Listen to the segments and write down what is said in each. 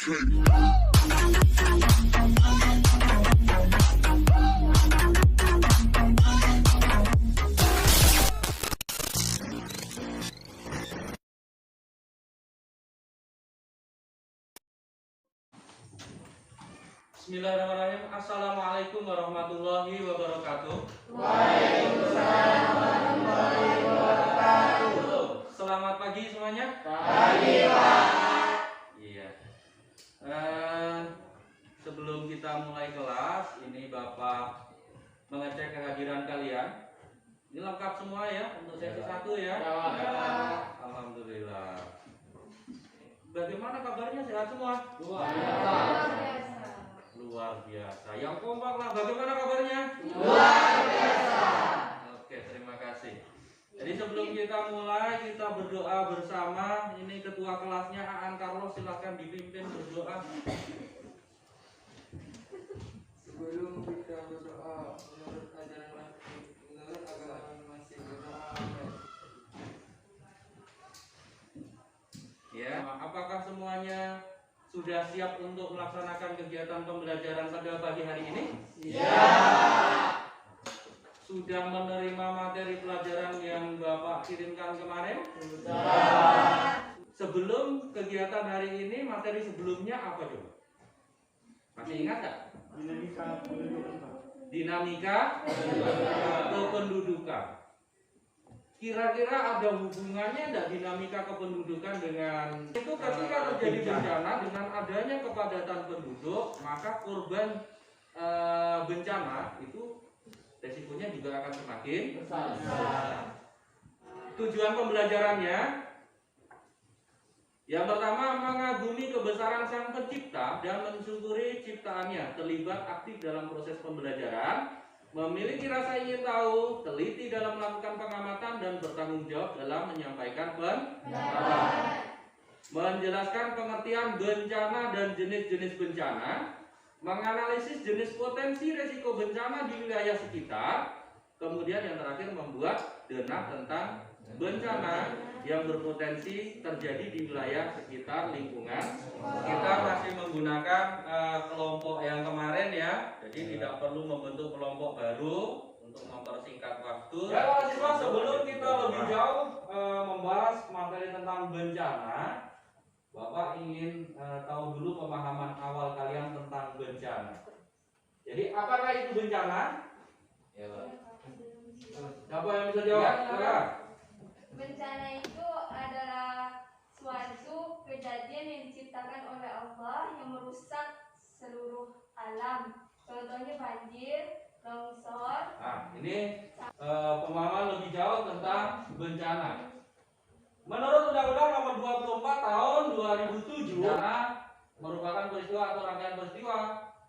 Bismillahirrahmanirrahim. Assalamualaikum warahmatullahi wabarakatuh. Waalaikumsalam warahmatullahi wabarakatuh. Selamat pagi semuanya. Pagi, Pak. Iya. Sebelum kita mulai kelas, ini Bapak mengecek kehadiran kalian. Ini lengkap semua ya untuk sesi 1 ya. Alhamdulillah. Bagaimana kabarnya, sehat semua? Luar biasa. Yang kompak lah, bagaimana kabarnya? Luar biasa. Oke, terima kasih. Jadi sebelum kita mulai, kita berdoa bersama. Ini ketua kelasnya Aan Carlos, silahkan dipimpin berdoa. Sebelum kita berdoa menurut ajaran menurut agama masing berdoa. Ya, apakah semuanya sudah siap untuk melaksanakan kegiatan pembelajaran pada pagi hari ini? Ya. Sudah menerima materi pelajaran yang Bapak kirimkan kemarin? Sudah. Sebelum kegiatan hari ini, materi sebelumnya apa coba? Masih ingat tak? Dinamika pendudukan, Pak. Dinamika kependudukan. Kira-kira ada hubungannya enggak dinamika kependudukan dengan itu ketika terjadi bencana dengan adanya kepadatan penduduk, maka korban bencana itu resikonya juga akan semakin besar. Tujuan pembelajarannya yang pertama, mengagumi kebesaran Sang Pencipta dan mensyukuri ciptaannya, terlibat aktif dalam proses pembelajaran, memiliki rasa ingin tahu, teliti dalam melakukan pengamatan dan bertanggung jawab dalam menyampaikan pendapat, menjelaskan pengertian bencana dan jenis-jenis bencana, menganalisis jenis potensi resiko bencana di wilayah sekitar, kemudian yang terakhir membuat denah tentang bencana yang berpotensi terjadi di wilayah sekitar lingkungan. Kita masih menggunakan kelompok yang kemarin ya, jadi tidak perlu membentuk kelompok baru untuk mempersingkat waktu. Ya mahasiswa, sebelum kita lebih jauh membahas materi tentang bencana, Bapak ingin tahu dulu pemahaman awal kalian tentang bencana. Jadi apakah itu bencana? Ya Pak. Siapa yang bisa jawab? Ya. Bencana itu adalah suatu kejadian yang diciptakan oleh Allah yang merusak seluruh alam. Contohnya banjir, longsor. Nah, ini pemahaman lebih jauh tentang bencana. Menurut Undang-Undang Nomor 24 Tahun 2007, bencana merupakan peristiwa atau rangkaian peristiwa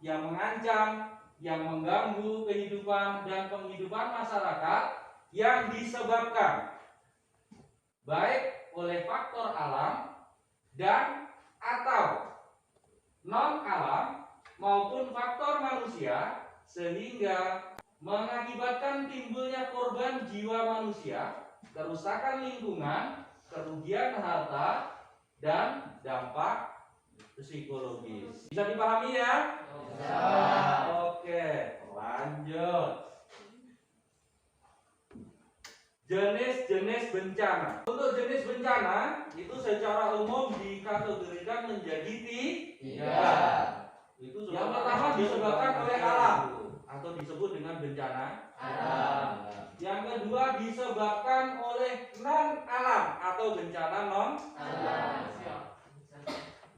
yang mengancam, yang mengganggu kehidupan dan penghidupan masyarakat yang disebabkan baik oleh faktor alam dan atau non alam maupun faktor manusia sehingga mengakibatkan timbulnya korban jiwa manusia, kerusakan lingkungan, kerugian harta dan dampak psikologis. Bisa dipahami ya? Bisa. Oke, lanjut. Jenis-jenis bencana. Untuk jenis bencana itu secara umum dikategorikan menjadi 3. Itu yang pertama disebabkan oleh alam atau disebut dengan bencana alam. Yang kedua disebabkan oleh non alam atau bencana non alam.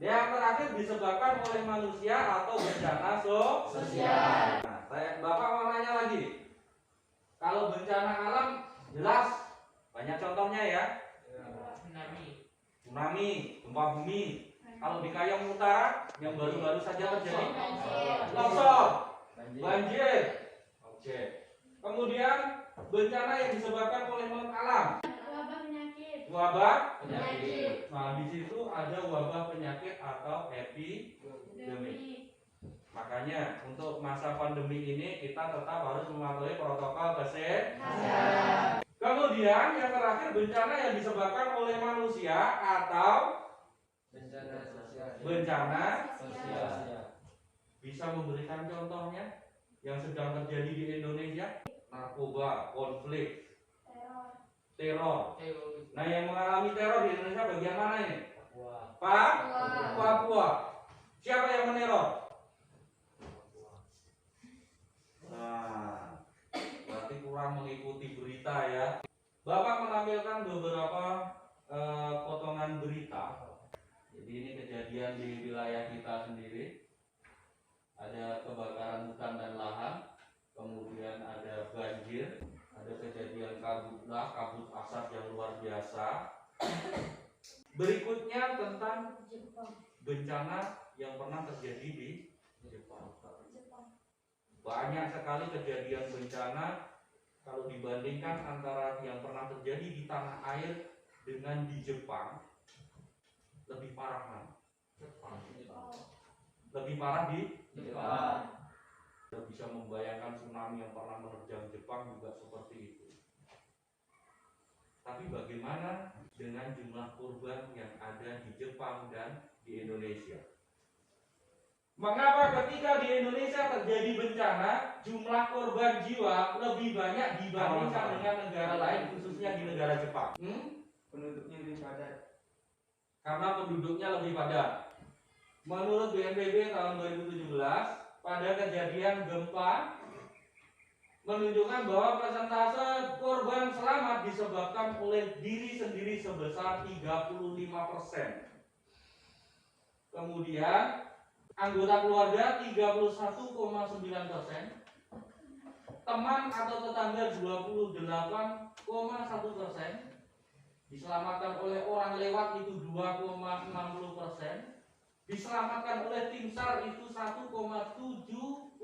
Yang terakhir disebabkan oleh manusia atau bencana sosial. Nah, Bapak mau nanya lagi. Kalau bencana alam jelas banyak contohnya ya. Tsunami, gempa bumi. Kalau di Kayong Utara yang baru-baru saja terjadi longsor, banjir. Oke. Kemudian bencana yang disebabkan oleh non alam. Wabah penyakit. Nah, di situ ada wabah penyakit atau epidemi. Makanya untuk masa pandemi ini kita tetap harus mematuhi protokol kesehatan. Kemudian yang terakhir bencana yang disebabkan oleh manusia atau Bencana sosial. Bencana Sosial. bisa memberikan contohnya yang sedang terjadi di Indonesia, narkoba, konflik, teror. Nah, yang mengalami teror di Indonesia bagian mana ini? Papua. Siapa yang meneror? Nah, berarti kurang mengikuti berita ya. Bapak menampilkan beberapa potongan berita. Jadi ini kejadian di wilayah kita sendiri. Ada kebakaran hutan dan lahan, kemudian ada banjir, ada kejadian kabut asap yang luar biasa. Berikutnya tentang bencana yang pernah terjadi di Jepang. Banyak sekali kejadian bencana kalau dibandingkan antara yang pernah terjadi di tanah air dengan di Jepang, lebih parah mana? Lebih parah di Jepang. Kita bisa membayangkan tsunami yang pernah menerjang Jepang juga seperti itu. Tapi bagaimana dengan jumlah korban yang ada di Jepang dan di Indonesia? Mengapa ketika di Indonesia terjadi bencana, jumlah korban jiwa lebih banyak dibandingkan dengan negara lain, khususnya di negara Jepang? Penduduknya lebih padat. Karena penduduknya lebih padat. Menurut BNPB tahun 2017, pada kejadian gempa menunjukkan bahwa persentase korban selamat disebabkan oleh diri sendiri sebesar 35%. Kemudian anggota keluarga 31,9%, teman atau tetangga 28,1%, diselamatkan oleh orang lewat itu 2,60%, diselamatkan oleh tim SAR itu 1,70%,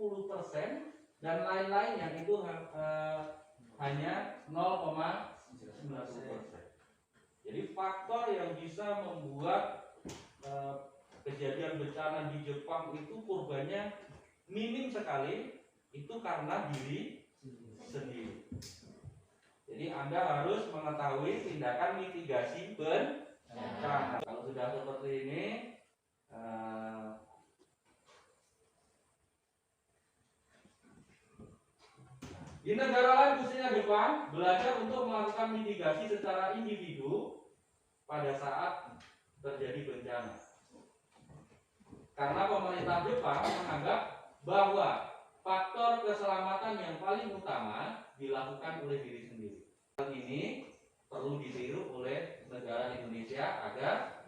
dan lain-lainnya itu hanya 0,90%. Jadi faktor yang bisa membuat kejadian bencana di Jepang itu korbannya minim sekali, itu karena diri sendiri. Jadi Anda harus mengetahui tindakan mitigasi bencana. Kalau sudah seperti ini, di negara lain khususnya Jepang belajar untuk melakukan mitigasi secara individu pada saat terjadi bencana. Karena pemerintah Jepang menganggap bahwa faktor keselamatan yang paling utama dilakukan oleh diri sendiri. Hal ini perlu ditiru oleh negara Indonesia agar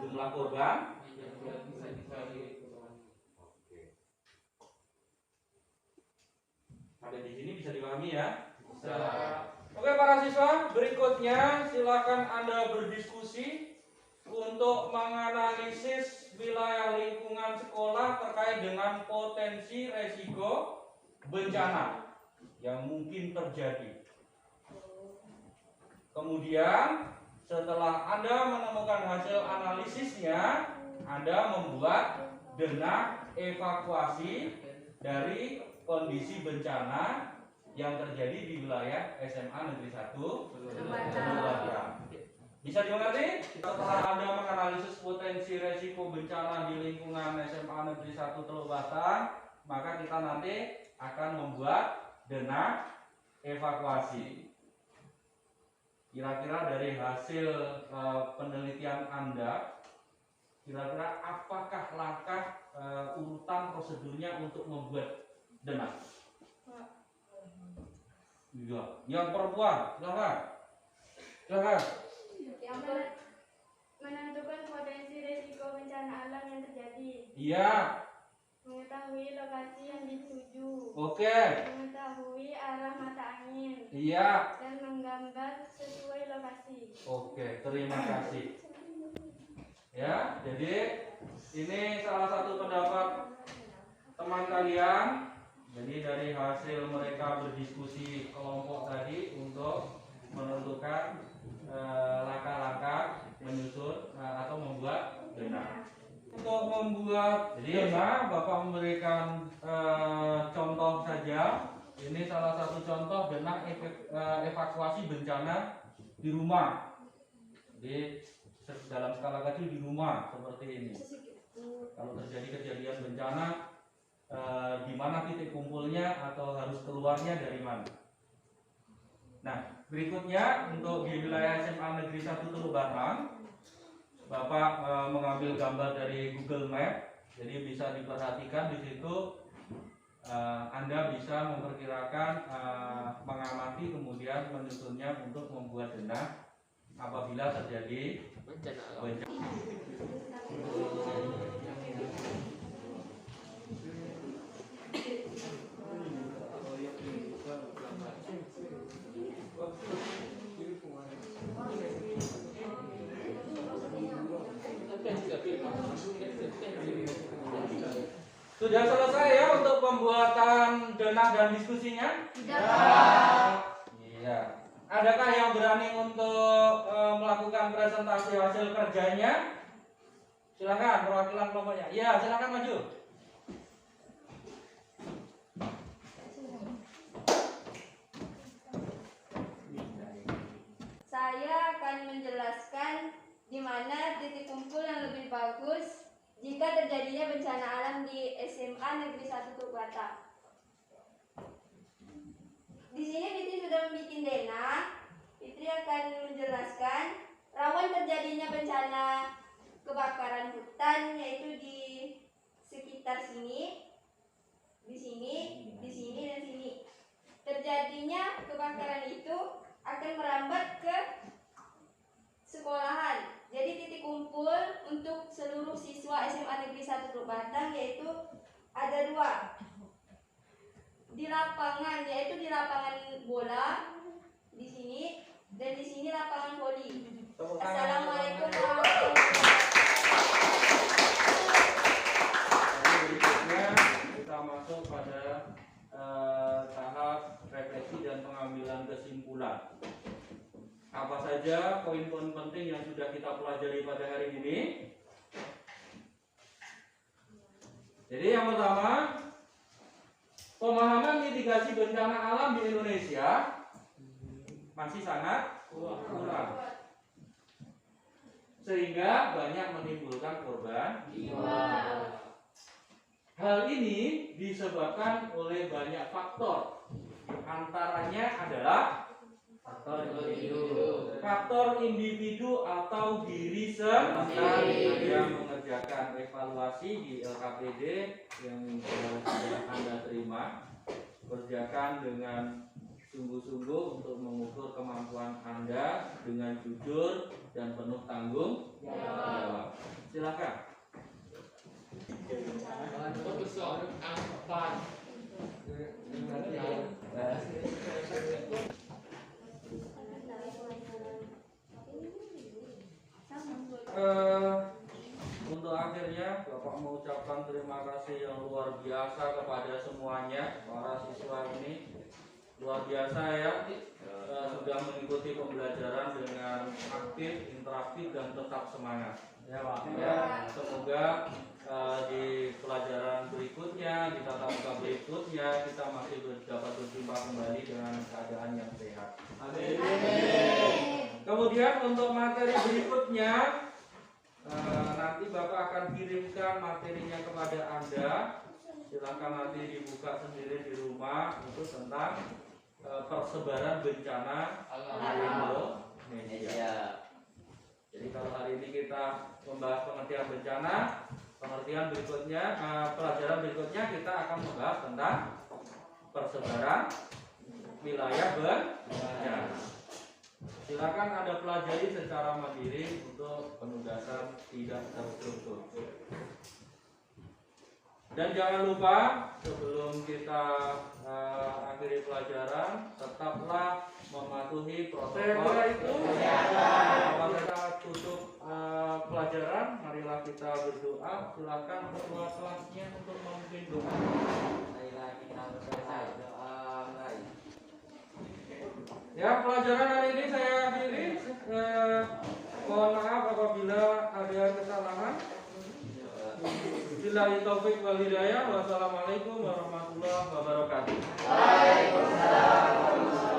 jumlah korban sampai di sini bisa dipahami ya? Bisa. Oke para siswa, berikutnya silakan Anda berdiskusi untuk menganalisis wilayah lingkungan sekolah terkait dengan potensi resiko bencana yang mungkin terjadi. Kemudian setelah Anda menemukan hasil analisisnya, Anda membuat dena evakuasi dari kondisi bencana yang terjadi di wilayah SMA Negeri 1 Uluwata. Bisa dimengerti? Setelah Anda menganalisis potensi resiko bencana di lingkungan SMA Negeri 1 Uluwata, maka kita nanti akan membuat dena evakuasi. Kira-kira dari hasil penelitian Anda, kira-kira apakah langkah urutan prosedurnya untuk membuat dena? Iya. Yang perempuan, silakan. Silakan. Yang menentukan potensi risiko bencana alam yang terjadi. Iya. Mengetahui lokasi yang dituju. Oke. Mengetahui arah mata angin. Iya. Dan menggambar sesuai lokasi. Oke, terima kasih. Ya, jadi ini salah satu pendapat teman kalian. Jadi dari hasil mereka berdiskusi kelompok tadi untuk menentukan langkah-langkah menyusun atau membuat dena. Untuk membuat dena, Bapak memberikan contoh saja. Ini salah satu contoh dena evakuasi bencana di rumah. Jadi dalam skala kecil di rumah seperti ini. Kalau terjadi kejadian bencana, di mana titik kumpulnya atau harus keluarnya dari mana. Nah, berikutnya untuk di wilayah SMA Negeri 1 Teluk Batang, Bapak mengambil gambar dari Google Map, jadi bisa diperhatikan di situ. Anda bisa memperkirakan, mengamati, kemudian menyusunnya untuk membuat denah apabila terjadi bencana. Sudah selesai ya untuk pembuatan denah dan diskusinya? Iya. Adakah yang berani untuk melakukan presentasi hasil kerjanya? Silakan perwakilan kelompoknya. Iya, silakan maju. Saya akan menjelaskan di mana titik kumpul yang lebih bagus jika terjadinya bencana alam di SMA Negeri 1 Teluk Batang. Di sini Fitri sudah membuat denah. Fitri akan menjelaskan rawan terjadinya bencana kebakaran hutan, yaitu di sekitar sini, di sini, di sini, dan sini. Terjadinya kebakaran itu akan merambat ke sekolahan. Jadi titik kumpul untuk seluruh siswa SMA Negeri 1 Teluk Batang yaitu ada 2. Di lapangan, yaitu di lapangan bola di sini, dan di sini lapangan voli. Assalamualaikum warahmatullahi wabarakatuh. Berikutnya kita masuk pada tahap refleksi dan pengambilan kesimpulan. Apa saja poin-poin penting yang sudah kita pelajari pada hari ini? Jadi yang pertama, pemahaman mitigasi bencana alam di Indonesia masih sangat kurang, sehingga banyak menimbulkan korban jiwa. Hal ini disebabkan oleh banyak faktor. Antaranya adalah faktor individu atau diri sendiri yang mengerjakan evaluasi di LKPD yang sudah Anda terima. Kerjakan dengan sungguh-sungguh untuk mengukur kemampuan Anda dengan jujur dan penuh tanggung jawab. Silakan. Untuk akhirnya Bapak mengucapkan terima kasih yang luar biasa kepada semuanya. Para siswa ini luar biasa ya, sudah mengikuti pembelajaran dengan aktif, interaktif, dan tetap semangat ya Pak. Ya, semoga di pelajaran berikutnya, di tatap muka berikutnya kita masih dapat berjumpa kembali dengan keadaan yang sehat. Amin. Kemudian untuk materi berikutnya, nanti Bapak akan kirimkan materinya kepada Anda. Silakan nanti dibuka sendiri di rumah. Itu tentang persebaran bencana Indonesia. Jadi kalau hari ini kita membahas pengertian bencana, pengertian berikutnya, pelajaran berikutnya kita akan membahas tentang persebaran wilayah bencana. Silakan Anda pelajari secara mandiri untuk penugasan tidak terstruktur. Dan jangan lupa sebelum kita akhiri pelajaran, tetaplah mematuhi protokol itu. Kalau kita tutup pelajaran, marilah kita berdoa. Silakan ketua kelasnya untuk memimpin doa. Marilah kita berdoa. Ya, pelajaran hari ini saya akhiri. Mohon maaf apabila ada kesalahan. Billahi taufik wal hidayah. Wassalamualaikum warahmatullahi wabarakatuh. Waalaikumsalam.